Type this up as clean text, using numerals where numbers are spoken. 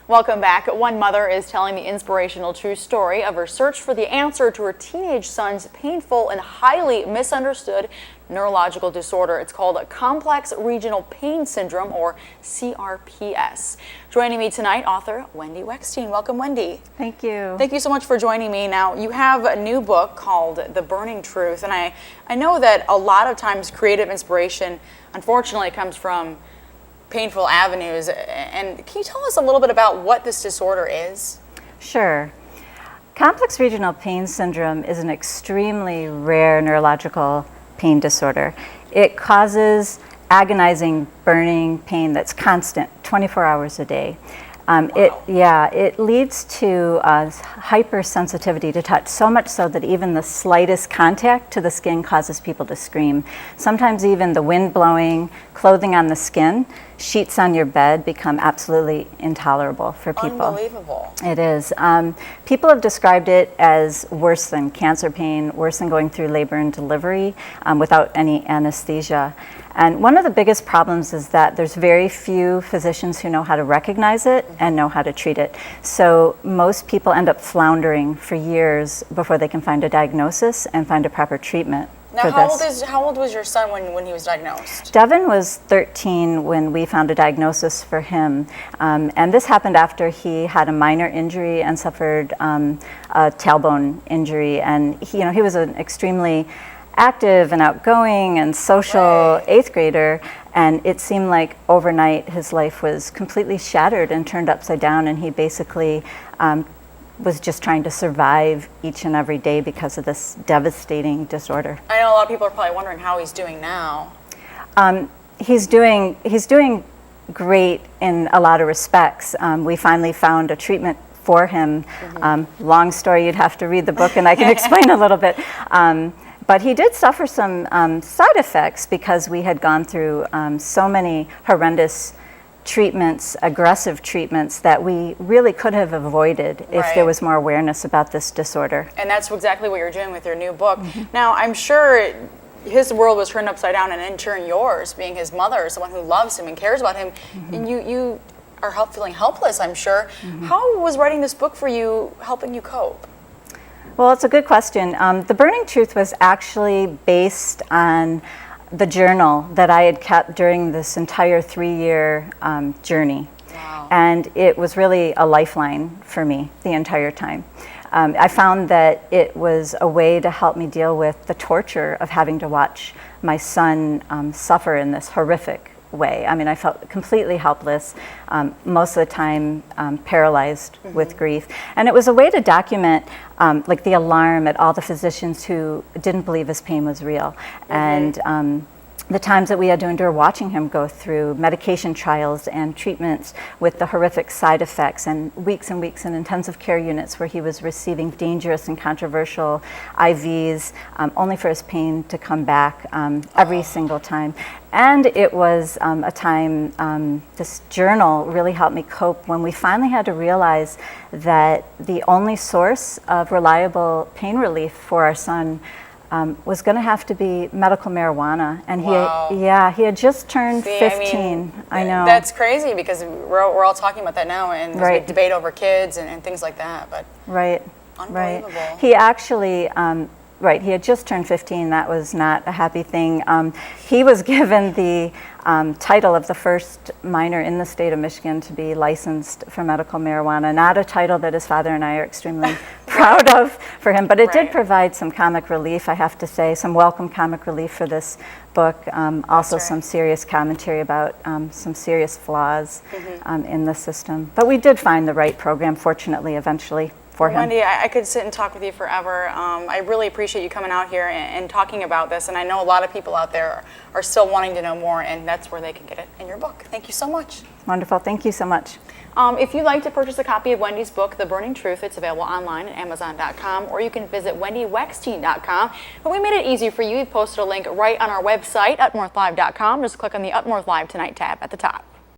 Welcome back. One mother is telling the inspirational true story of her search for the answer to her teenage son's painful and highly misunderstood neurological disorder. It's called Complex Regional Pain Syndrome, or CRPS. Joining me tonight, author Wendy Weckstein. Welcome, Wendy. Thank you. Thank you so much for joining me. Now, you have a new book called The Burning Truth, and I know that a lot of times creative inspiration, unfortunately, comes from painful avenues. And can you tell us a little bit about what this disorder is? Sure. Complex regional pain syndrome is an extremely rare neurological pain disorder. It causes agonizing, burning pain that's constant, 24 hours a day. Wow. It leads to hypersensitivity to touch, so much so that even the slightest contact to the skin causes people to scream. Sometimes even the wind blowing, clothing on the skin, sheets on your bed become absolutely intolerable for people. Unbelievable. It is. People have described it as worse than cancer pain, worse than going through labor and delivery without any anesthesia. And one of the biggest problems is that there's very few physicians who know how to recognize it and know how to treat it. So most people end up floundering for years before they can find a diagnosis and find a proper treatment. Now, how old was your son when he was diagnosed? Devin was 13 when we found a diagnosis for him. And this happened after he had a minor injury and suffered a tailbone injury. And he was an extremely active and outgoing and social eighth grader, and it seemed like overnight his life was completely shattered and turned upside down, and he basically was just trying to survive each and every day because of this devastating disorder. I know a lot of people are probably wondering how he's doing now. He's doing great in a lot of respects. We finally found a treatment for him. Long story, you'd have to read the book and I can explain a little bit. But he did suffer some side effects because we had gone through so many horrendous treatments, aggressive treatments, that we really could have avoided if there was more awareness about this disorder. And that's exactly what you're doing with your new book. Now, I'm sure his world was turned upside down, and in turn yours, being his mother, someone who loves him and cares about him, and you are feeling helpless, I'm sure. How was writing this book for you helping you cope? Well, it's a good question. The Burning Truth was actually based on the journal that I had kept during this entire 3-year journey. Wow. And it was really a lifeline for me the entire time. I found that it was a way to help me deal with the torture of having to watch my son suffer in this horrific way. I mean, I felt completely helpless, most of the time paralyzed with grief. And it was a way to document like the alarm at all the physicians who didn't believe his pain was real. And the times that we had to endure watching him go through medication trials and treatments with the horrific side effects, and weeks in intensive care units where he was receiving dangerous and controversial IVs, only for his pain to come back every single time. And it was a time, this journal really helped me cope when we finally had to realize that the only source of reliable pain relief for our son was going to have to be medical marijuana. And he had just turned 15. I know. That's crazy, because we're all talking about that now, and there's a big debate over kids and things like that. But unbelievable. He actually, he had just turned 15. That was not a happy thing. He was given the title of the first minor in the state of Michigan to be licensed for medical marijuana, not a title that his father and I are extremely proud of for him, but it did provide some comic relief, I have to say, some welcome comic relief for this book, also some serious commentary about some serious flaws in the system. But we did find the right program, fortunately, eventually. Wendy, I could sit and talk with you forever. I really appreciate you coming out here and talking about this, and I know a lot of people out there are still wanting to know more, and that's where they can get it in your book. Thank you so much. Wonderful. Thank you so much. If you'd like to purchase a copy of Wendy's book, The Burning Truth, it's available online at Amazon.com, or you can visit wendyweckstein.com. But we made it easy for you. We've posted a link right on our website, Upnorthlive.com. Just click on the Upnorthlive Tonight tab at the top.